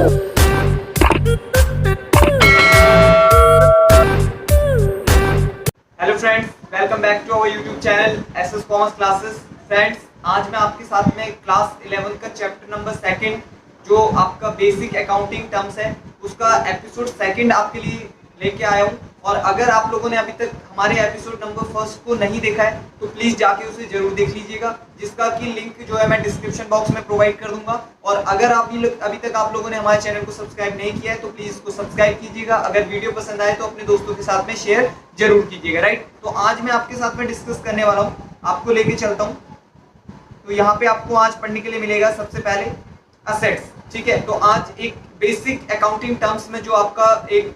Hello friends, welcome back to our YouTube channel SS commerce classes. Friends, आज मैं आपके साथ में क्लास 11 का चैप्टर नंबर सेकंड जो आपका बेसिक अकाउंटिंग टर्म्स है उसका एपिसोड सेकंड आपके लिए लेके आया हूँ। और अगर आप लोगों ने अभी तक हमारे एपिसोड नंबर फर्स्ट को नहीं देखा है तो प्लीज़ जाके उसे जरूर देख लीजिएगा, जिसका कि लिंक जो है मैं डिस्क्रिप्शन बॉक्स में प्रोवाइड कर दूंगा। और अगर अभी तक आप लोगों ने हमारे चैनल को सब्सक्राइब नहीं किया है तो प्लीज़ इसको सब्सक्राइब कीजिएगा। अगर वीडियो पसंद आए तो अपने दोस्तों के साथ में शेयर जरूर कीजिएगा। राइट, तो आज मैं आपके साथ में डिस्कस करने वाला हूँ, आपको लेके चलता हूँ। तो यहाँ पे आपको आज पढ़ने के लिए मिलेगा सबसे पहले असेट्स। ठीक है, तो आज एक बेसिक अकाउंटिंग टर्म्स में जो आपका एक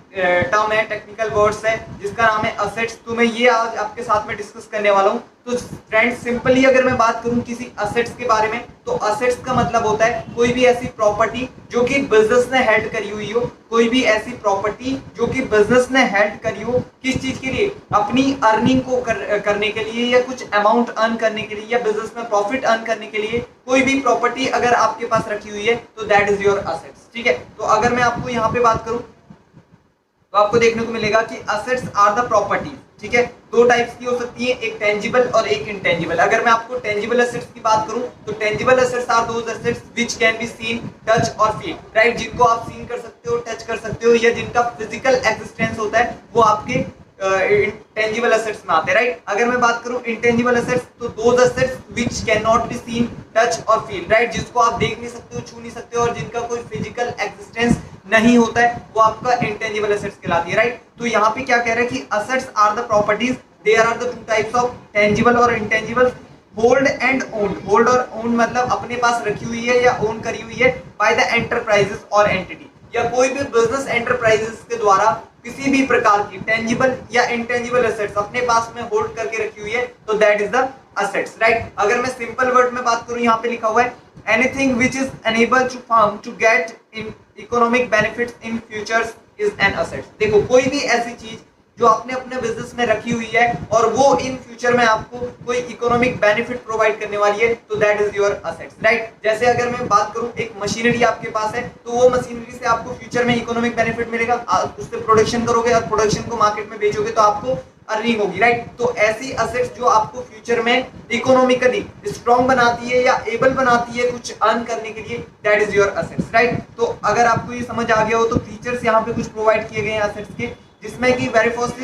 टर्म है, टेक्निकल वर्ड्स है जिसका नाम है असेट्स, तो मैं ये आज आपके साथ में डिस्कस करने वाला हूँ। तो फ्रेंड्स, सिंपली अगर मैं बात करूँ किसी असेट्स के बारे में तो असेट्स का मतलब होता है कोई भी ऐसी प्रॉपर्टी जो कि बिजनेस ने हेल्ड करी हुई हो, कोई भी ऐसी प्रॉपर्टी जो कि बिजनेस ने हेल्ड करी हो, किस चीज के लिए, अपनी अर्निंग को करने के लिए या कुछ अमाउंट अर्न करने के लिए या बिजनेस में प्रॉफिट अर्न करने के लिए कोई भी प्रॉपर्टी अगर आपके पास रखी हुई है तो दैट इज योर असेट्स। ठीक है, तो अगर मैं आपको यहाँ पे बात करूं तो आपको देखने को मिलेगा कि असेट्स आर द प्रॉपर्टीज। ठीक है, दो टाइप्स की हो सकती है, एक टेंजिबल और एक इंटेंजिबल। अगर मैं आपको टेंजिबल असेट्स की बात करूं तो tangible assets are those assets which can be seen, touch और फील। राइट, जिनको आप सीन कर सकते हो, टच कर सकते हो या जिनका फिजिकल एक्सिस्टेंस होता है वो आपके इंटेंजिबल असेट्स में आते हैं। राइट, अगर मैं बात करूं इंटेंजिबल असेट्स तो those assets which can not be seen, touch और फील। राइट, जिसको आप देख नहीं सकते हो, छू नहीं सकते हो और जिनका कोई फिजिकल एक्सिस्टेंस नहीं होता है वो आपका इंटेंजिबल असेट्स कहलाती है। राइट, तो यहाँ पे क्या कह रहा है कि assets are the properties, there are the two types of tangible और intangible. Hold and owned, hold और ओन मतलब अपने पास रखी हुई है या ओन करी हुई है बाय द एंटरप्राइजेस और एंटिटी, या कोई भी बिजनेस एंटरप्राइजेस के द्वारा किसी भी प्रकार की टेंजिबल या इंटेंजिबल असेट्स अपने पास में होल्ड करके रखी हुई है तो that is the assets. Right, अगर मैं सिंपल वर्ड में बात करूं, यहाँ पे लिखा हुआ है anything which is enable to firm to get in economic benefits in futures is an assets. देखो, कोई भी ऐसी चीज जो आपने अपने बिजनेस में रखी हुई है और वो इन फ्यूचर में आपको कोई इकोनॉमिक बेनिफिट प्रोवाइड करने वाली है तो that is your assets. Right, जैसे अगर मैं बात करूं एक मशीनरी आपके पास है तो वो मशीनरी से आपको फ्यूचर में इकोनॉमिक बेनिफिट मिलेगा, आप उससे प्रोडक्शन करोगे और प्रोडक्शन को मार्केट में बेचोगे तो आपको अर्निंग होगी। राइट, तो ऐसी असेट्स जो आपको फ्यूचर में इकोनॉमिकली स्ट्रॉन्ग बनाती है या एबल बनाती है कुछ अर्न करने के लिए, that is your assets. Right, तो अगर आपको ये समझ आ गया हो तो फीचर्स यहाँ पे कुछ प्रोवाइड किए गए हैं असेट्स के, जिसमें कि very first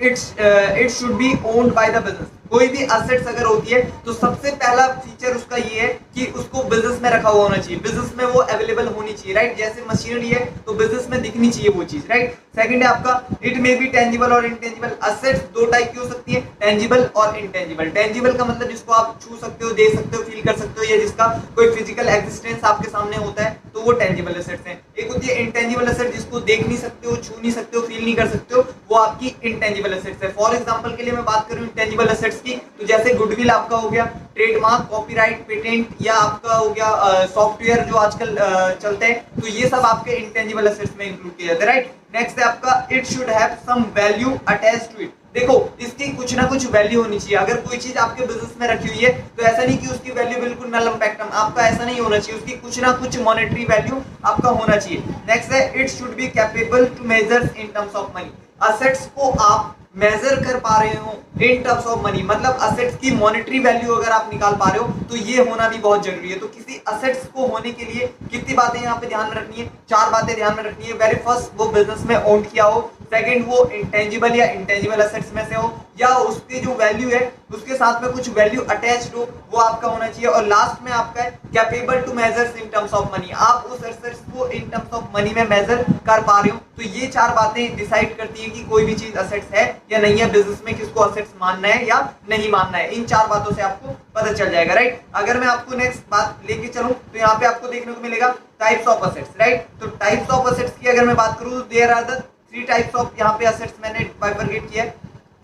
it should B owned by the business. कोई भी असेट्स अगर होती है तो सबसे पहला फीचर उसका ये है कि उसको बिजनेस में रखा हुआ होना चाहिए, बिजनेस में वो अवेलेबल होनी चाहिए। राइट, जैसे मशीनरी है तो बिजनेस में दिखनी चाहिए वो चीज। राइट, सेकंड है आपका इट मे बी टेंजिबल और इंटेंजिबल। असेट्स दो टाइप की हो सकती है, टेंजिबल और इंटेंजिबल। टेंजिबल का मतलब जिसको आप छू सकते हो, देख सकते हो, फील कर सकते हो या जिसका कोई फिजिकल एक्सिस्टेंस आपके सामने होता है तो वो टेंजिबल असेट्स हैं। एक होती है इंटेंजिबल असेट जिसको देख नहीं सकते हो, छू नहीं सकते हो, फील नहीं कर सकते हो, वो आपकी इंटेंजिबल असेट्स है। फॉर एग्जांपल के लिए मैं बात करूं इंटेंजिबल असेट्स की तो जैसे गुडविल आपका हो गया, ट्रेडमार्क, कॉपीराइट, पेटेंट या आपका हो गया सॉफ्टवेयर जो आजकल चलते हैं, तो ये सब आपके इंटेंजिबल असेट्स में इंक्लूड किए जाते हैं। राइट, नेक्स्ट है आपका it should have some value attached to it. देखो, इसकी कुछ ना कुछ वैल्यू होनी चाहिए। अगर कोई चीज आपके बिजनेस में रखी हुई है तो ऐसा नहीं कि उसकी वैल्यू बिल्कुल नलम पैक्टम, आपका ऐसा नहीं होना चाहिए, उसकी कुछ ना कुछ मॉनेटरी वैल्यू आपका होना चाहिए। नेक्स्ट है it should be capable to measure in terms of money. Assets को आप मेजर कर पा रहे हो इन टर्म्स ऑफ मनी, मतलब असेट्स की मॉनेटरी वैल्यू अगर आप निकाल पा रहे हो तो ये होना भी बहुत जरूरी है। तो किसी असेट्स को होने के लिए कितनी बातें यहाँ पे ध्यान में रखनी है, चार बातें ध्यान में रखनी है। वेरी फर्स्ट, वो बिजनेस में ओन किया हो, सेकंड वो इंटेंजिबल या इंटेंजिबल असेट्स में से हो, या उसकी जो वैल्यू है उसके साथ में कुछ वैल्यू अटैच्ड हो, वो आपका होना चाहिए। और लास्ट में आपका है capable to measure in terms of money, आप उस असेट्स को इन टर्म्स ऑफ मनी में मेजर कर पा रहे हो। तो ये चार बातें डिसाइड करती है कि कोई भी चीज असेट्स है या नहीं है, बिजनेस में किसको असेट्स मानना है या नहीं मानना है। इन चार बातों से आपको पता चल जाएगा। राइट, अगर मैं आपको नेक्स्ट बात लेके चलूं तो यहाँ पे आपको देखने को मिलेगा टाइप्स ऑफ असेट्स। राइट, तो टाइप्स ऑफ असेट्स की अगर मैं बात करूं तो there are the three types of यहाँ पे असेट्स मैंने बाइफरकेट किया है।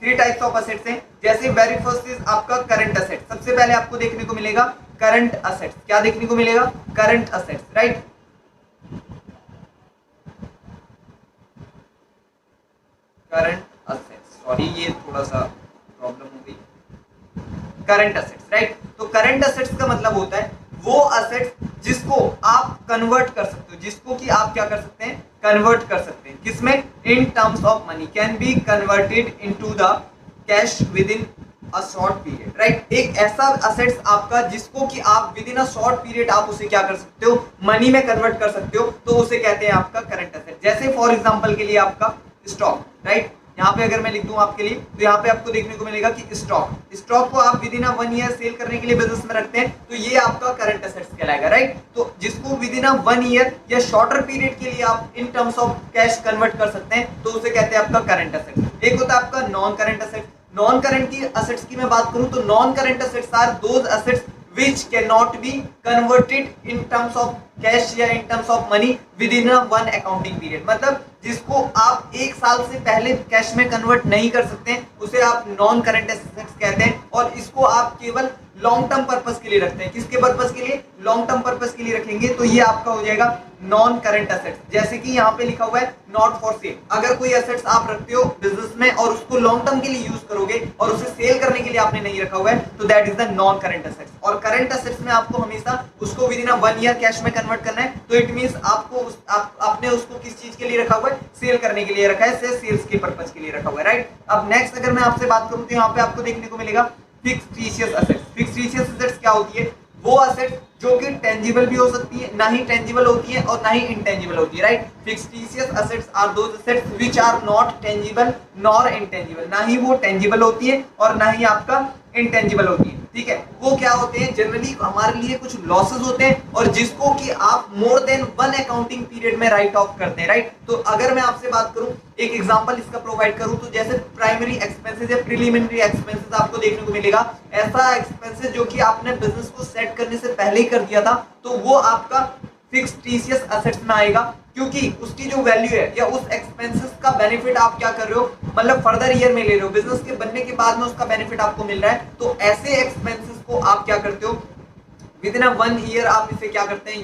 थ्री टाइप्स ऑफ असेट्स हैं, जैसे वेरी फर्स्ट इज आपका करंट असेट। सबसे पहले आपको देखने को मिलेगा करंट असेट्स। क्या देखने को मिलेगा? Current assets. Right, current assets, sorry ये थोड़ा सा प्रॉब्लम हो गई। Current assets. राइट, तो करंट असेट्स का मतलब होता है वो असेट्स जिसको आप कन्वर्ट कर सकते हो, जिसको कि आप क्या कर सकते हैं, कन्वर्ट कर सकते हैं किसमें, इन terms of money, can be converted into the cash with in a short period, right. एक ऐसा असेट्स आपका जिसको कि आप with in a short period आप उसे क्या कर सकते हो, मनी में कन्वर्ट कर सकते हो, तो उसे कहते हैं आपका करंट असेट। जैसे फॉर एग्जांपल के लिए आपका स्टॉक, राइट। यहाँ पे अगर मैं लिख दूं आपके लिए तो यहाँ पे आपको देखने को मिलेगा कि स्टॉक को आप with in a 1 year cell करने के लिए बिजनेस में रखते हैं, तो ये आपका करंट असेट्स कहलाएगा, राइट। तो जिसको विद इन अ 1 ईयर या शॉर्टर पीरियड के लिए आप इन टर्म्स ऑफ कैश कन्वर्ट कर सकते हैं, तो उसे कहते हैं आपका करंट असेट्स। एक होता है आपका non current assets. Non current की असेट्स की मैं बात करूं तो non current assets are those assets which cannot be converted in terms of cash या in terms of money within a one accounting period, मतलब जिसको आप एक साल से पहले कैश में कन्वर्ट नहीं कर सकते हैं, उसे आप नॉन करंट एसेट्स कहते हैं। और इसको आप केवल लॉन्ग टर्म पर्पस के लिए रखते हैं। किसके पर्पस के लिए, लॉन्ग टर्म पर्पस के लिए रखेंगे, तो ये आपका हो जाएगा नॉन करंट एसेट्स। जैसे कि यहाँ पे लिखा हुआ है नॉट फॉर सेल। अगर कोई एसेट्स आप रखते हो बिजनेस में और उसको लॉन्ग टर्म के लिए यूज करोगे और उसे सेल करने के लिए आपने नहीं रखा हुआ है, तो that is the non current assets. और करंट एसेट्स में आपको हमेशा उसको विद इन 1 ईयर कैश में कन्वर्ट करना है, तो इट मींस आपको आपने उसको किस चीज के लिए रखा हुआ है, सेल करने के लिए रखा है, सेल्स के पर्पस के लिए रखा हुआ है, राइट। अब नेक्स्ट अगर मैं आपसे बात करूं तो यहाँ पे आपको देखने को मिलेगा फिक्स्ड असेट्स। फिक्स्ड असेट्स क्या होती है, वो असेट जो कि टेंजिबल भी हो सकती है, ना ही टेंजिबल होती है और ना ही इंटेंजिबल होती है, right. Fixed assets are those assets which are not tangible nor intangible, ना ही वो टेंजिबल होती है और ना ही आपका इंटेंजिबल होती है, ठीक है। वो क्या होते हैं, जनरली हमारे लिए कुछ लॉसेस होते हैं और जिसको कि आप मोर देन 1 अकाउंटिंग पीरियड में राइट ऑफ करते हैं, राइट। तो अगर मैं आपसे बात करूं, एक एग्जांपल इसका प्रोवाइड करूं, तो जैसे प्राइमरी एक्सपेंसेस या प्रीलिमिनरी एक्सपेंसेस आपको देखने को मिलेगा, ऐसा एक्सपेंसेस जो कि आपने बिजनेस को सेट करने से पहले ही कर दिया था, तो वो आपका फिक्स्ड असेट्स में आएगा, क्योंकि उसकी जो वैल्यू है या उस एक्सपेंसेस का बेनिफिट आप क्या कर रहे हो, मतलब फर्दर ईयर में ले रहे हो, बिजनेस के बनने के बाद में उसका बेनिफिट आपको मिल रहा है, तो ऐसे एक्सपेंसेस को आप क्या करते हो, विद इन 1 ईयर आप इसे क्या करते हैं,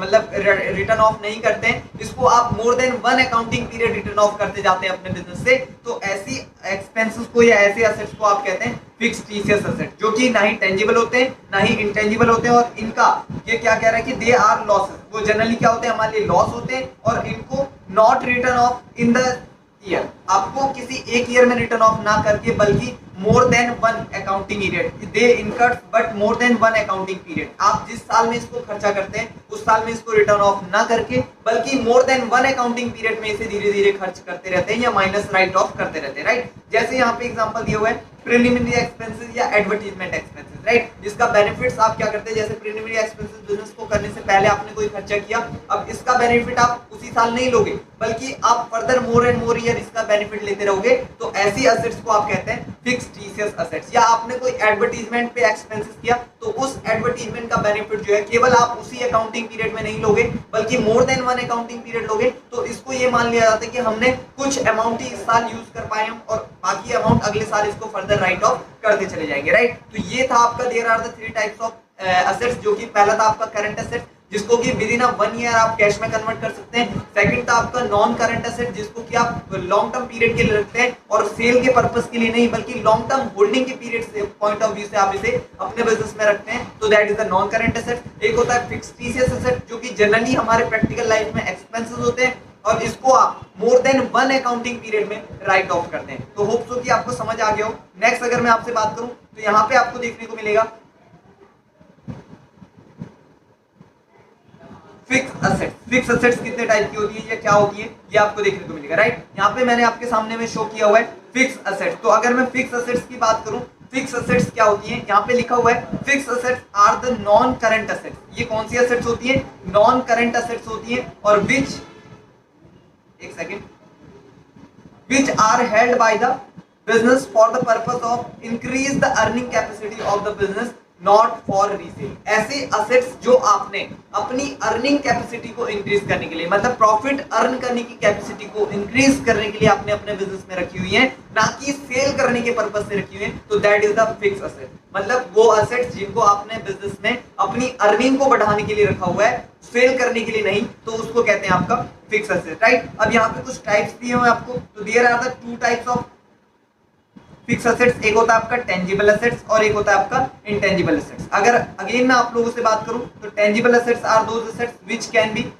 मतलब रिटर्न ऑफ नहीं करते हैं, इसको आप more than 1 accounting period return of करते जाते हैं अपने बिजनेस से। तो ऐसी एक्सपेंसेस को या ऐसे असेट्स को आप कहते हैं फिक्स्ड असेट, जो कि ना ही टेंजिबल होते हैं ना ही इंटेंजिबल होते हैं, और इनका ये क्या कह रहा है कि दे आर लॉसेस, वो जनरली क्या होते हैं, हमारे लिए लॉस होते हैं, और इनको not return of in the year, आपको किसी एक ईयर में रिटर्न ऑफ ना करके बल्कि more than 1 accounting period, they incurred but more than 1 accounting period, आप जिस साल में इसको खर्चा करते हैं उस साल में इसको रिटर्न ऑफ ना करके बल्कि मोर देन 1 अकाउंटिंग पीरियड में इसे धीरे धीरे खर्च करते रहते हैं या माइनस राइट ऑफ करते रहते हैं, राइट। जैसे यहाँ पे एग्जांपल दिया हुआ है प्रीलिमिनरी एक्सपेंसेस या एडवर्टाइजमेंट एक्सपेंसेस, राइट। जिसका बेनिफिट्स आप क्या करते हैं, जैसे प्रीलिमिनरी एक्सपेंसेस बिजनेस को करने से पहले आपने कोई खर्चा किया, अब इसका बेनिफिट आप उसी साल नहीं लोगे बल्कि आप further more and more year इसका बेनिफिट लेते रहोगे, तो ऐसी असेट्स को आप कहते हैं फिक्स्ड असेट्स। या आपने कोई एडवर्टाइजमेंट पे एक्सपेंसेस किया, तो उस एडवर्टाइजमेंट का बेनिफिट जो है केवल आप उसी अकाउंटिंग पीरियड में नहीं लोगे बल्कि मोर देन 1 अकाउंटिंग पीरियड लोगे, तो इसको ये मान लिया जाता है कि हमने कुछ अमाउंट ही इस साल यूज कर पाए हम और बाकी अमाउंट अगले साल इसको फर्दर राइट ऑफ करते चले जाएंगे, राइट। तो ये था आपका there are the 3 types of assets, जो कि पहला था आपका करंट असेट जिसको कि विद इन 1 ईयर आप कैश में कन्वर्ट कर सकते हैं। सेकंड था आपका नॉन करंट असेट जिसको कि आप लॉन्ग टर्म पीरियड के लिए रखते हैं और सेल के पर्पस के लिए नहीं बल्कि लॉन्ग टर्म होल्डिंग के पीरियड से पॉइंट ऑफ व्यू से आप इसे अपने बिजनेस में रखते हैं, तो that is the non current asset. एक होता है फिक्स्ड असेट जो कि जनरली हमारे प्रैक्टिकल लाइफ में एक्सपेंसेस होते हैं और इसको आप मोर देन 1 अकाउंटिंग पीरियड में राइट ऑफ करते हैं। तो होप सो कि आपको समझ आ गया हो। नेक्स्ट अगर मैं आपसे बात करूं तो यहाँ पे आपको देखने को मिलेगा फिक्स असेट्स कितने टाइप की होती है या क्या होती है ये आपको देखने को मिलेगा, राइट। यहाँ पे मैंने आपके सामने में शो किया हुआ है फिक्स असेट्स। तो अगर मैं फिक्स असेट्स की बात करूं, फिक्स असेट्स क्या होती है, यहाँ पे लिखा हुआ है fix assets are the non current assets. ये कौन सी असेट्स होती है, नॉन करंट असेट्स होती है, और विच are held by the business for the purpose of increase the earning capacity of the business not for resale। ऐसे assets जो आपने अपनी अर्निंग कैपेसिटी को इंक्रीज करने के लिए, मतलब प्रॉफिट अर्न करने की कैपेसिटी को इंक्रीज करने के लिए आपने अपने बिजनेस में रखी हुई है, ना कि सेल करने के पर्पस से रखी हुई है, तो that is the fix asset. मतलब वो असेट्स जिनको आपने बिजनेस में अपनी अर्निंग को बढ़ाने के लिए रखा हुआ है, सेल करने के लिए नहीं, तो उसको कहते हैं आपका फिक्स असेट, राइट। अब यहाँ पे कुछ टाइप्स दिए हुए आपको, तो there are the 2 types of fix assets, एक होता है आपका टेंजिबल असेट्स और एक होता है आपका इंटेंजिबल असेट्स। अगर अगेन मैं आप लोगों से बात करूं तो tangible assets are those assets which can be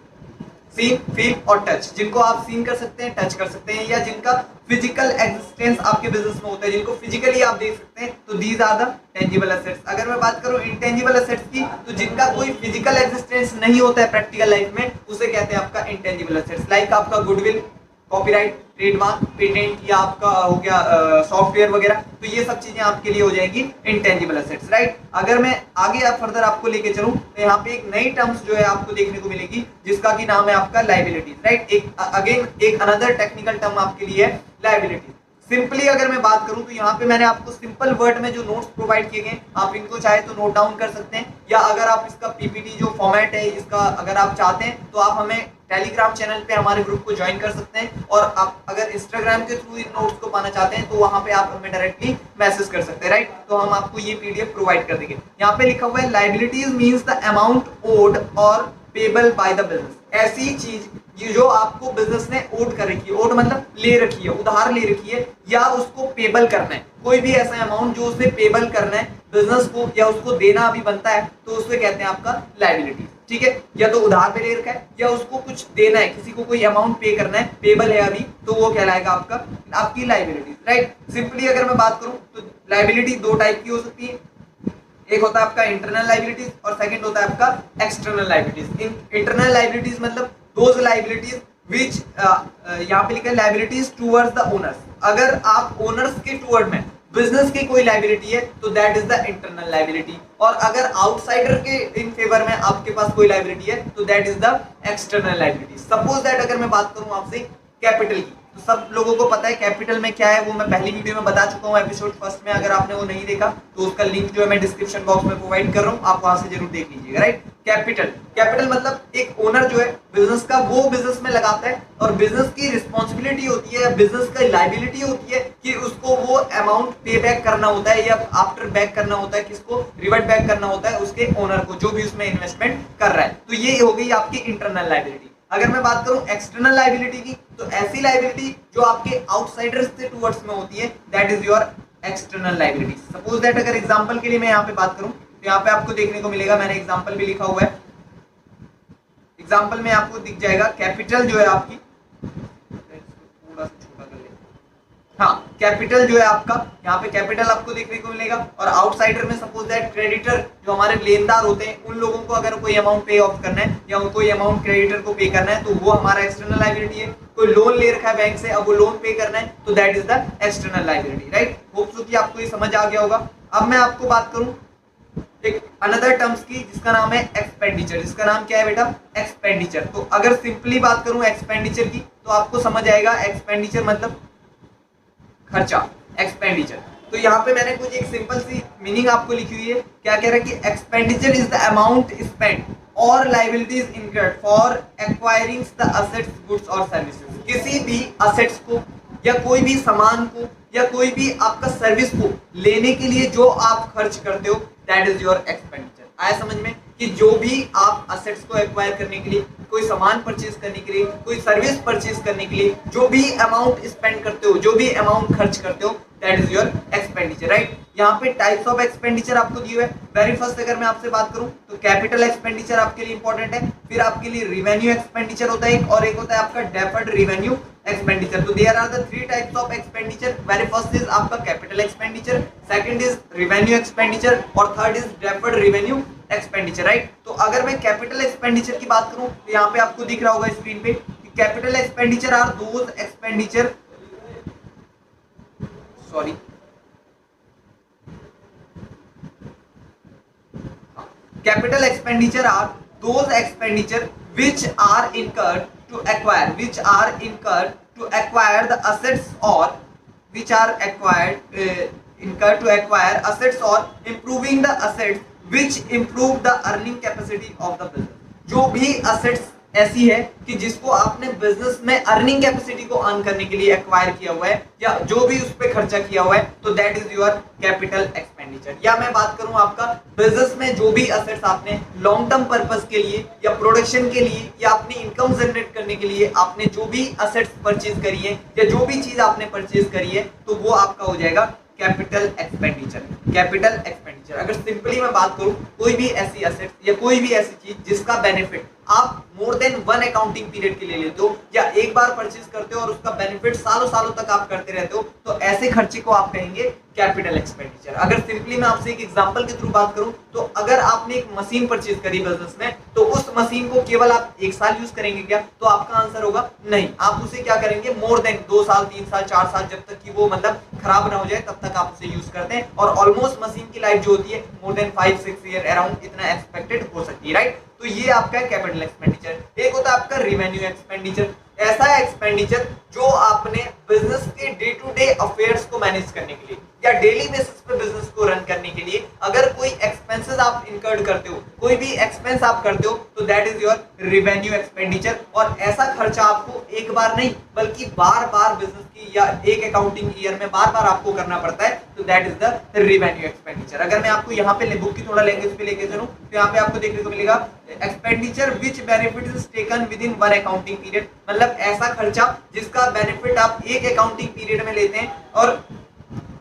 seen, feel और टच, जिनको आप सीन कर सकते हैं, टच कर सकते हैं, या जिनका फिजिकल एग्जिस्टेंस आपके बिजनेस में होता है, जिनको फिजिकली आप देख सकते हैं, तो these are the tangible assets. अगर मैं बात करूं इंटेंजिबल असेट्स की, तो जिनका कोई फिजिकल एग्जिस्टेंस नहीं होता है प्रैक्टिकल लाइफ में, उसे कहते हैं आपका इंटेंजिबल असेट्स। लाइक आपका गुडविल, कॉपीराइट, ट्रेडमार्क, पेटेंट, या आपका हो गया सॉफ्टवेयर वगैरह, तो ये सब चीजें आपके लिए हो जाएगी इंटेंजिबल असेट्स, राइट। अगर मैं आगे आप फर्दर आपको लेके चलूं तो यहाँ पे एक नई टर्म्स जो है आपको देखने को मिलेगी, जिसका की नाम है आपका लायबिलिटीज, राइट। एक अगेन एक अनदर टेक्निकल टर्म आपके लिए है लायबिलिटीज। सिंपली अगर मैं बात करूं तो यहाँ पे मैंने आपको सिंपल वर्ड में जो नोट्स प्रोवाइड किए गए, आप इनको चाहे तो नोट डाउन कर सकते हैं, या अगर आप इसका पीपीटी जो फॉर्मेट है इसका अगर आप चाहते हैं तो आप हमें टेलीग्राम चैनल पे हमारे ग्रुप को ज्वाइन कर सकते हैं, और आप अगर इंस्टाग्राम के थ्रू इन नोट्स को पाना चाहते हैं तो वहां पे आप हमें डायरेक्टली मैसेज कर सकते हैं, राइट। तो हम आपको ये पीडीएफ प्रोवाइड कर देंगे। यहाँ पे लिखा हुआ है liabilities means the amount owed और पेबल बाय द बिजनेस, ऐसी चीज जो आपको बिजनेस ने ओड कर रखी है, ओड मतलब ले रखी है, उधार ले रखी है, या उसको पेबल करना है, कोई भी ऐसा अमाउंट जो उसने पेबल करना है बिजनेस को, या उसको देना अभी बनता है, तो उसको कहते हैं आपका लायबिलिटी, ठीक है। या तो उधार पे ले रखा है, या उसको कुछ देना है, किसी को कोई अमाउंट पे करना है, पेबल है अभी, तो वो कहलाएगा आपका आपकी लायबिलिटी, राइट। सिंपली अगर मैं बात करूं तो लायबिलिटी दो टाइप की हो सकती है, एक होता है आपका इंटरनल लायबिलिटीज और सेकंड होता है आपका एक्सटर्नल लायबिलिटीज। इंटरनल लायबिलिटीज मतलब दोज लायबिलिटीज व्हिच यहाँ पे लिखा है लायबिलिटीज टुवर्ड्स द ओनर्स। अगर आप ओनर्स के टुवर्ड में बिजनेस की कोई लायबिलिटी है तो that is the internal liability, और अगर आउटसाइडर के इन फेवर में आपके पास कोई लायबिलिटी है तो that is the external liability. Suppose that अगर मैं बात करूं आपसे कैपिटल की, तो सब लोगों को पता है कैपिटल में क्या है, वो मैं पहली वीडियो में बता चुका हूँ एपिसोड फर्स्ट में। अगर आपने वो नहीं देखा तो उसका लिंक जो है मैं डिस्क्रिप्शन बॉक्स में प्रोवाइड कर रहा हूँ, आप वहां से जरूर देख लीजिएगा, राइट। कैपिटल मतलब एक ओनर जो है बिजनेस का, वो बिजनेस में लगाता है, और बिजनेस की रिस्पॉन्सिबिलिटी होती है, बिजनेस का लायबिलिटी होती है कि उसको वो अमाउंट पे बैक करना होता है, या आफ्टर बैक करना होता है, किसको रिवर्ट बैक करना होता है, उसके ओनर को, जो भी उसमें इन्वेस्टमेंट कर रहा है। तो ये हो गई आपकी इंटरनल लायबिलिटी। अगर मैं बात करूं एक्सटर्नल लायबिलिटी की, तो ऐसी लायबिलिटी जो आपके आउटसाइडर्स से टुवर्ड्स में होती है, that is your external liability. Suppose that अगर एग्जांपल के लिए मैं यहाँ पे बात करूं तो यहाँ पे आपको देखने को मिलेगा, मैंने एग्जांपल भी लिखा हुआ है, एग्जांपल में आपको दिख जाएगा कैपिटल जो है आपकी, थोड़ा सा छोटा कर ले, हाँ, कैपिटल जो है आपका, यहाँ पे कैपिटल आपको देखने को मिलेगा, और आउटसाइडर में सपोज दैट क्रेडिटर, जो हमारे लेनदार होते हैं, उन लोगों को अगर कोई अमाउंट पे ऑफ करना है, या कोई अमाउंट क्रेडिटर को पे करना है, तो वो हमारा एक्सटर्नल लायबिलिटी है। कोई लोन ले रखा है बैंक से, अब वो लोन पे करना है, तो that is the external liability, right. Hope so कि आपको ये समझ आ गया होगा। अब मैं आपको बात करूं एक अनदर टर्म्स की, जिसका नाम है एक्सपेंडिचर। जिसका नाम क्या है बेटा? एक्सपेंडिचर। तो अगर सिंपली बात करूं एक्सपेंडिचर की, तो आपको समझ आएगा एक्सपेंडिचर मतलब खर्चा, एक्सपेंडिचर। तो यहाँ पे मैंने कुछ एक सिंपल सी मीनिंग आपको लिखी हुई है। क्या कह रहा है कि expenditure is the amount spent और liabilities incurred for acquiring the assets, goods और सर्विसेज। किसी भी असेट्स को, या कोई भी सामान को, या कोई भी आपका सर्विस को लेने के लिए जो आप खर्च करते हो, दैट इज योर एक्सपेंडिचर। आया समझ में कि जो भी आप असेट्स को एक्वायर करने के लिए, कोई सामान परचेज करने के लिए, कोई सर्विस परचेज करने के लिए जो भी अमाउंट स्पेंड करते हो, जो भी अमाउंट खर्च करते हो, that is your expenditure, right. यहाँ पे टाइप्स ऑफ एक्सपेंडिचर आपको दिए हुए हैं। वेरी फर्स्ट अगर मैं आपसे बात करूं तो कैपिटल एक्सपेंडिचर आपके लिए इंपॉर्टेंट है, फिर आपके लिए रिवेन्यू एक्सपेंडिचर होता है और एक होता है आपका डेफर्ड रिवेन्यू एक्सपेंडिचर। तो there are the three types of expenditure. Very first is आपका capital expenditure, second is revenue expenditure, और third is deferred revenue expenditure, right. तो अगर मैं कैपिटल एक्सपेंडिचर की बात करूं तो यहाँ पे आपको दिख रहा होगा स्क्रीन पे कि capital expenditure are those expenditure, sorry, capital expenditure are those expenditure which are incurred to acquire the assets, or which are incurred to acquire assets or improving the assets which improve the earning capacity of the business। जो भी assets ऐसी है कि जिसको आपने business में earning capacity को earn करने के लिए एक्वायर किया हुआ है, या जो भी उस पर खर्चा किया हुआ है, तो that is your capital expenditure. या मैं बात करूं आपका बिजनेस में जो भी असेट्स आपने लॉन्ग टर्म पर्पस के लिए, या प्रोडक्शन के लिए, या अपनी इनकम जनरेट करने के लिए आपने जो भी असेट्स परचेज करी है, या जो भी चीज आपने परचेज करी है, तो वो आपका हो जाएगा कैपिटल एक्सपेंडिचर। कैपिटल एक्सपेंडिचर अगर सिंपली मैं बात करूं, कोई भी ऐसी एसेट या कोई भी ऐसी चीज जिसका बेनिफिट आप more than one accounting period के लिए लेते हो या एक बार परचेज करते हो और उसका बेनिफिट सालों सालों तक आप करते रहते हो, तो ऐसे खर्चे को आप कहेंगे कैपिटल एक्सपेंडिचर। अगर सिंपली मैं आपसे एक एग्जांपल के थ्रू बात करूं, तो अगर आपने एक मशीन परचेज करी बिजनेस में, तो उस मशीन को केवल आप एक साल यूज करेंगे क्या? तो आपका आंसर होगा नहीं। आप उसे क्या करेंगे? मोर देन 2 साल 3 साल 4 साल, जब तक कि वो मतलब खराब ना हो जाए तब तक आप उसे यूज करते हैं। और ऑलमोस्ट मशीन की लाइफ जो होती है मोर देन 5-6 ईयर अराउंड इतना एक्सपेक्टेड हो सकती है, राइट? तो ये आपका कैपिटल एक्सपेंडिचर। एक होता है आपका रिवेन्यू एक्सपेंडिचर, ऐसा एक्सपेंडिचर जो आपने बिजनेस के डे टू डे अफेयर्स को मैनेज करने के लिए या डेली बेसिस पे बिजनेस को रन करने के लिए अगर कोई एक्सपेंसेस आप इनकर्ड करते हो, कोई भी एक्सपेंस आप करते हो, तो that is your revenue expenditure. और ऐसा खर्चा आपको एक बार नहीं बल्कि बार बार बिजनेस की या एक अकाउंटिंग ईयर में बार बार आपको करना पड़ता है, तो that is the revenue expenditure. अगर मैं आपको यहाँ पे बुक की थोड़ा लैंग्वेज पे लेके चलूं, तो यहाँ पे आपको देखने को मिलेगा expenditure which benefit is taken with in one accounting period, मतलब ऐसा खर्चा जिसका बेनिफिट आप एक अकाउंटिंग पीरियड में लेते हैं और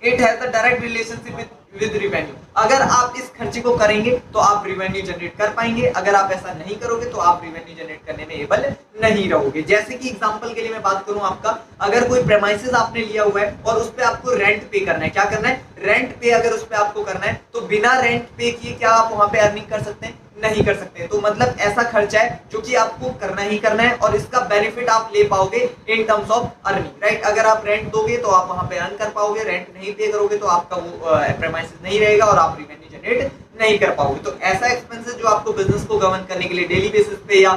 it has the direct relationship with revenue. अगर आप इस खर्चे को करेंगे तो आप रिवेन्यू जनरेट कर पाएंगे, अगर आप ऐसा नहीं करोगे तो आप रिवेन्यू जनरेट करने में एबल नहीं रहोगे। जैसे कि एग्जांपल के लिए मैं बात करूं आपका, अगर कोई प्रेमाइसेस आपने लिया हुआ है और उस पे आपको रेंट पे करना है, क्या करना है? रेंट पे अगर उस पे आपको करना है, तो बिना रेंट पे किए क्या आप वहां पे अर्निंग कर सकते हैं? नहीं कर सकते। तो मतलब ऐसा खर्चा है जो कि आपको करना ही करना है और इसका बेनिफिट आप ले पाओगे इन टर्म्स ऑफ अर्निंग, राइट? अगर आप रेंट दोगे तो आप वहां पे अर्न कर पाओगे, रेंट नहीं पे करोगे तो आपका वो प्रेमाइसेस नहीं रहेगा और आप रिवेन्यू जनरेट नहीं कर पाओगे। तो ऐसा एक्सपेंसेस जो आपको बिजनेस को गवर्न करने के लिए डेली बेसिस पे या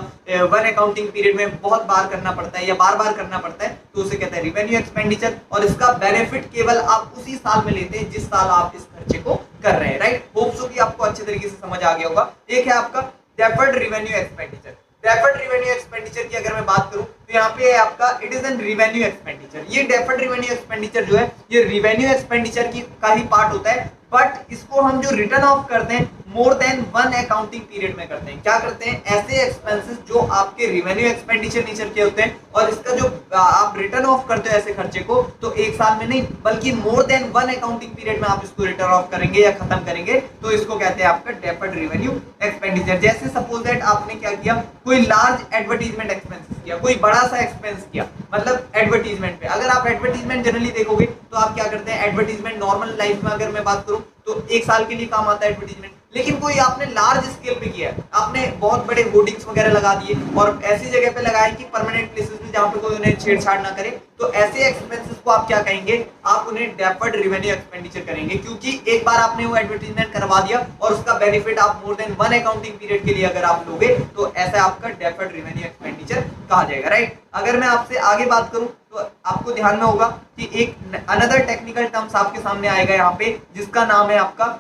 वन अकाउंटिंग पीरियड में बहुत बार करना पड़ता है या बार बार करना पड़ता है, तो उसे कहते हैं रिवेन्यू एक्सपेंडिचर। और इसका बेनिफिट केवल आप उसी साल में लेते हैं जिस साल आप इस खर्चे को कर रहे हैं, राइट? होप सो कि आपको अच्छे तरीके से समझ आ गया होगा। एक है आपका deferred revenue expenditure. Deferred revenue expenditure की अगर मैं बात करूं, तो यहाँ पे है आपका it is an revenue expenditure. ये डेफर्ड रिवेन्यू एक्सपेंडिचर जो है, ये रिवेन्यू एक्सपेंडिचर की का ही पार्ट होता है, बट इसको हम जो रिटर्न ऑफ करते हैं more than one accounting period में करते हैं। क्या करते हैं? ऐसे एक्सपेंसेस जो आपके रिवेन्यू एक्सपेंडिचर नेचर के होते हैं और इसका जो आप रिटर्न ऑफ करते हो ऐसे खर्चे को, तो एक साल में नहीं बल्कि more than one accounting period में आप इसको रिटर्न ऑफ करेंगे या खत्म करेंगे, तो इसको कहते हैं आपका डेफर्ड रिवेन्यू एक्सपेंडिचर। जैसे सपोज दैट आपने क्या किया, कोई लार्ज एडवर्टीजमेंट एक्सपेंसेस किया, कोई बड़ा सा एक्सपेंस किया, मतलब एडवर्टीजमेंट पे। अगर आप एडवर्टीजमेंट जनरली देखोगे तो आप क्या करते हैं? एडवर्टीजमेंट नॉर्मल लाइफ में अगर मैं बात करूं तो एक साल के लिए काम आता है एडवर्टीजमेंट, लेकिन कोई आपने लार्ज स्केल पे किया है, आपने बहुत बड़े होर्डिंग्स वगैरह लगा दिए और ऐसी जगह पे लगाए कि परमानेंट प्लेसेस में जहां पे कोई उन्हें छेड़छाड़ ना करे, तो ऐसे एक्सपेंसेस को आप क्या कहेंगे? आप उन्हें डेफर्ड रिवेन्यू एक्सपेंडिचर करेंगे, क्योंकि एक बार आपने वो एडवर्टीजमेंट करवा दिया और उसका बेनिफिट आप more than one accounting period के लिए अगर आप लोगे, तो ऐसा आपका डेफर्ड रिवेन्यू एक्सपेंडिचर कहा जाएगा, राइट? अगर मैं आपसे आगे बात करूं तो आपको ध्यान में होगा कि एक अनदर टेक्निकल टर्म्स आपके सामने आएगा यहाँ पे, जिसका नाम है आपका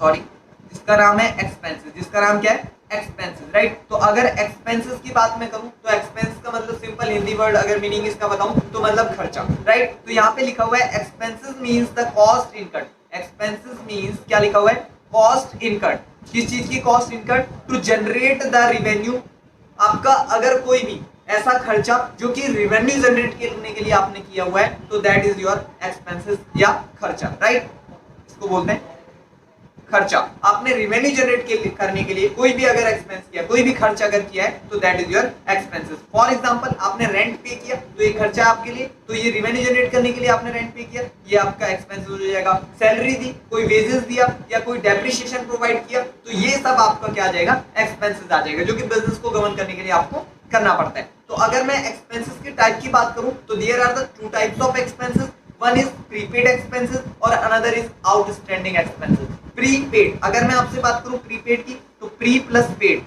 जिसका नाम है एक्सपेंसेस। जिसका नाम क्या है? Expenses, right? तो अगर एक्सपेंसेस की बात मैं करूं तो एक्सपेंस का मतलब सिंपल हिंदी वर्ड अगर मीनिंग इसका बताऊं तो मतलब खर्चा, राइट? तो यहाँ पे लिखा हुआ है expenses means the cost incurred. Expenses means क्या लिखा हुआ है? Cost incurred. किस चीज की cost incurred? To generate the revenue. आपका अगर कोई भी ऐसा खर्चा जो कि रिवेन्यू जनरेट करने के लिए आपने किया हुआ है, तो दैट इज योर एक्सपेंसेस या खर्चा, राइट? इसको बोलते हैं खर्चा। आपने रिवेन्यू जनरेट करने के लिए कोई भी अगर एक्सपेंस किया, कोई भी खर्च अगर किया है, तो that is your expenses. For example आपने रेंट पे किया तो ये खर्चा आपके लिए, तो ये रिवेन्यू जनरेट करने के लिए आपने रेंट पे किया, ये आपका एक्सपेंसेस हो जाएगा। सैलरी दी, कोई वेजेस दिया या कोई डेप्रिसिएशन प्रोवाइड किया, तो ये सब आपका क्या आ जाएगा? एक्सपेंसेस आ जाएगा, जो कि बिजनेस को गवर्न करने के लिए आपको करना पड़ता है। तो अगर मैं एक्सपेंसेस के टाइप की बात करूं तो there are the two types of expenses. One is prepaid expenses और another is outstanding expenses. Prepaid, अगर मैं आपसे बात करूं प्रीपेड की, तो प्री प्लस पेड,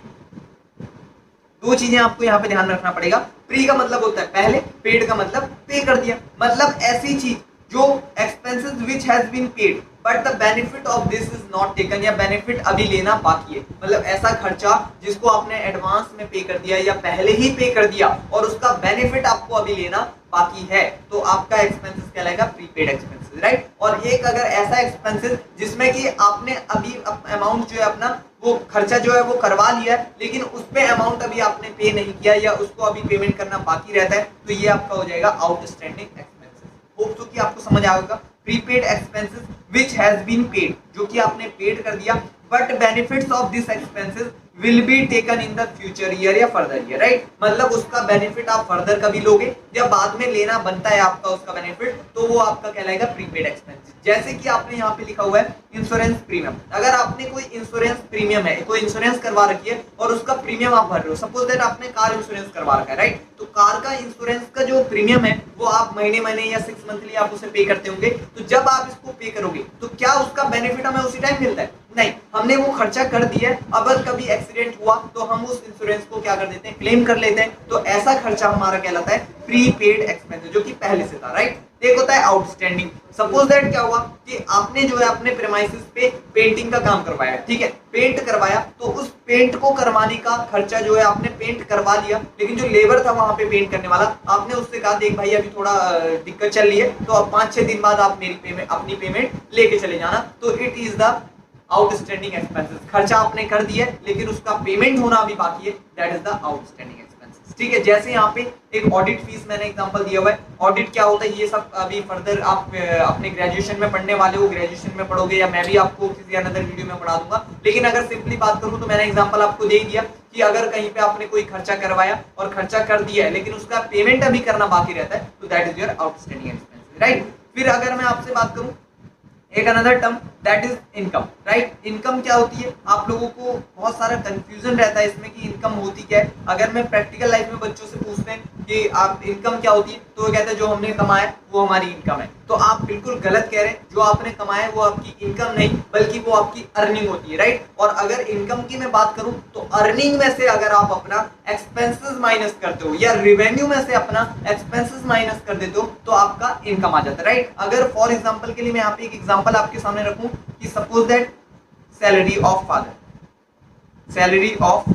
दो चीजें आपको यहाँ पे ध्यान रखना पड़ेगा। प्री का मतलब होता है पहले, पेड का मतलब पे कर दिया, मतलब ऐसी चीज जो expenses which has been paid but the benefit of this is not taken, या बेनिफिट अभी लेना बाकी है। मतलब ऐसा खर्चा जिसको आपने एडवांस में पे कर दिया या पहले ही पे कर दिया और उसका बेनिफिट आपको अभी लेना बाकी है, तो आपका एक्सपेंसेस कहलाएगा प्रीपेड एक्सपेंसेस, राइट? और एक अगर ऐसा एक्सपेंसेस जिसमें कि आपने अभी अमाउंट जो है अपना वो खर्चा जो है वो करवा लिया है, लेकिन उस पे अमाउंट अभी आपने पे नहीं किया या उसको अभी पेमेंट करना बाकी रहता है, तो ये आपका हो जाएगा आउटस्टैंडिंग एक्सपेंसेस। होप सो कि आपको समझ आएगा prepaid expenses which has been paid, जो कि आपने पेड कर दिया, but benefits of this expenses will be taken in the future year या फर्दर ईयर, राइट। मतलब उसका बेनिफिट आप फर्दर कभी लोगे या बाद में लेना बनता है आपका उसका बेनिफिट, तो वो आपका कहलाएगा प्रीपेड एक्सपेंसेस। जैसे कि आपने यहाँ पे लिखा हुआ है इंश्योरेंस प्रीमियम। अगर आपने कोई इंश्योरेंस प्रीमियम है, कोई इंश्योरेंस करवा रखी है और उसका प्रीमियम आप भर रहे हो, सपोज दैट आपने कार इंश्योरेंस करवा रखा है, राइट, तो कार का इंश्योरेंस का जो प्रीमियम है वो आप महीने महीने या 6 मंथली आप उसे पे करते होंगे। तो जब आप इसको पे करोगे तो क्या उसका बेनिफिट हमें उसी टाइम मिलता है? नहीं, हमने वो खर्चा कर दिया है, अगर कभी एक्सीडेंट हुआ तो हम उस इंश्योरेंस को क्या कर देते हैं, क्लेम कर लेते हैं। तो ऐसा खर्चा हमारा कहलाता है प्रीपेड एक्सपेंसेस, जो कि पहले से था, राइट। एक होता है आउटस्टैंडिंग। सपोज दैट क्या हुआ कि आपने जो है अपने प्रेमाइसिस पे पेंटिंग का काम करवाया, ठीक है, पेंट करवाया, तो उस पेंट को करवाने का खर्चा जो है आपने पेंट करवा लिया, लेकिन जो लेबर था वहां पे पेंट करने वाला, आपने उससे कहा देख भाई अभी थोड़ा दिक्कत चल रही है, तो अब 5-6 दिन बाद आप मेरी पेमेंट अपनी पेमेंट लेके चले जाना। तो it is the outstanding expenses. खर्चा आपने कर दिया लेकिन उसका पेमेंट होना अभी बाकी है, that is the outstanding expenses, ठीक है। जैसे यहाँ पे एक ऑडिट फीस मैंने एग्जांपल दिया हुआ है। ऑडिट क्या होता है ये सब अभी फर्दर आप अपने ग्रेजुएशन में पढ़ने वाले हो, ग्रेजुएशन में पढ़ोगे, या मैं भी आपको किसी अनदर वीडियो में पढ़ा दूंगा। लेकिन अगर सिंपली बात करूं तो मैंने एग्जांपल आपको दे दिया कि अगर कहीं पे आपने कोई खर्चा करवाया और खर्चा कर दिया है लेकिन उसका पेमेंट अभी करना बाकी रहता है, तो that is your outstanding expenses, right. फिर अगर मैं आपसे बात करूं एक another term, that is income, right. Income क्या होती है? आप लोगों को बहुत सारा कंफ्यूजन रहता है इसमें कि इनकम होती क्या है। अगर मैं प्रैक्टिकल लाइफ में बच्चों से पूछते हैं कि आप इनकम क्या होती है, तो वो कहते हैं जो हमने कमाया वो हमारी इनकम है। तो आप बिल्कुल गलत कह रहे हैं, जो आपने कमाया वो आपकी इनकम नहीं बल्कि वो आपकी अर्निंग होती है, राइट। और अगर इनकम की मैं बात करूं तो अर्निंग में से अगर आप अपना एक्सपेंसेस माइनस करते हो या रेवेन्यू में से अपना एक्सपेंसेस माइनस कर देते हो तो आपका इनकम आ जाता है, राइट। अगर फॉर एग्जांपल के लिए मैं यहाँ पे एक एग्जांपल आपके सामने रखूं कि suppose that salary of father, salary of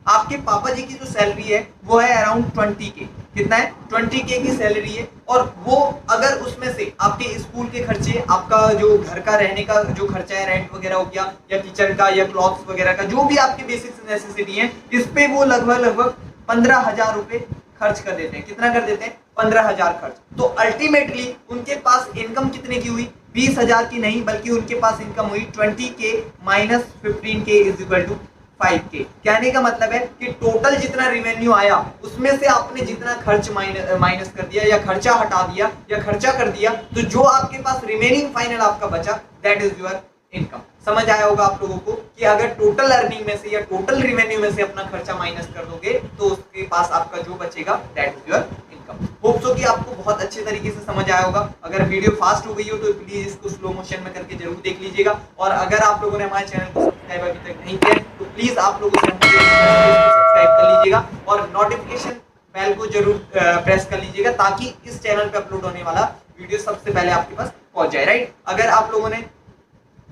आपके पापा जी की जो सैलरी है वो है अराउंड 20K। कितना है? 20K की सैलरी है। और वो अगर उसमें से आपके स्कूल के खर्चे, आपका जो घर का रहने का जो खर्चा है, रेंट वगैरह हो गया, या किचन का या क्लॉथ्स वगैरह का, जो भी आपके बेसिक नेसेसिटी है, इस पे वो लगभग 15,000 रुपए खर्च कर देते हैं। कितना कर देते हैं? 15,000 खर्च। तो अल्टीमेटली उनके पास इनकम कितने की हुई? 20,000 की नहीं, बल्कि उनके पास इनकम हुई 20K minus 15K is equal to 5K। कहने का मतलब है कि टोटल जितना रेवेन्यू आया उसमें से आपने जितना खर्च माइनस कर दिया या खर्चा हटा दिया या खर्चा कर दिया, तो जो आपके पास रिमेनिंग फाइनल आपका बचा, दैट इज योर इनकम। समझ आया होगा आप लोगों को कि अगर टोटल अर्निंग में से या टोटल रेवेन्यू में से अपना खर्चा माइनस कर दोगे तो उसके पास आपका जो बचेगा that is your income. Hope so कि आपको बहुत अच्छे तरीके से समझ आया होगा। अगर वीडियो फास्ट हो गई हो तो प्लीज इसको स्लो मोशन में करके जरूर देख लीजिएगा। और अगर आप लोगों ने हमारे चैनल को सब्सक्राइब अभी तक नहीं किया तो प्लीज आप लोगों से सब्सक्राइब कर लीजिएगा और नोटिफिकेशन बेल को जरूर प्रेस कर लीजिएगा ताकि इस चैनल पे अपलोड होने वाला वीडियो सबसे पहले आपके पास पहुंच जाए, राइट। अगर आप लोगों ने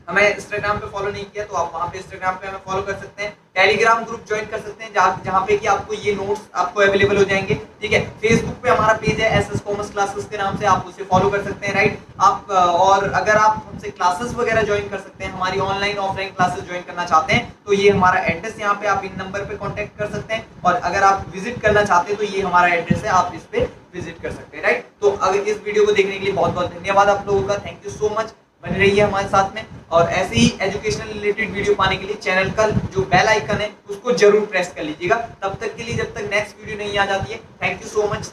हमें इंस्टाग्राम पे फॉलो नहीं किया तो आप वहां पे इंस्टाग्राम पे हमें फॉलो कर सकते हैं, टेलीग्राम ग्रुप ज्वाइन कर सकते हैं जहां पे कि आपको ये नोट्स आपको अवेलेबल हो जाएंगे, ठीक है। फेसबुक पे हमारा पेज है एसएस कॉमर्स क्लासेस के नाम से, आप उसे फॉलो कर सकते हैं, राइट। आप और अगर आप हमसे क्लासेस वगैरह ज्वाइन कर सकते हैं, हमारी ऑनलाइन ऑफलाइन क्लासेस ज्वाइन करना चाहते हैं तो ये हमारा एड्रेस यहाँ पे आप इन नंबर पे कॉन्टेक्ट कर सकते हैं। और अगर आप विजिट करना चाहते हैं तो ये हमारा एड्रेस है, आप इस पे विजिट कर सकते हैं, राइट। तो अगर इस वीडियो को देखने के लिए बहुत बहुत धन्यवाद आप लोगों का, थैंक यू सो मच। बने रहिए हमारे साथ में और ऐसे ही एजुकेशनल रिलेटेड वीडियो पाने के लिए चैनल का जो बेल आइकन है उसको जरूर प्रेस कर लीजिएगा। तब तक के लिए जब तक नेक्स्ट वीडियो नहीं आ जाती है, थैंक यू सो मच।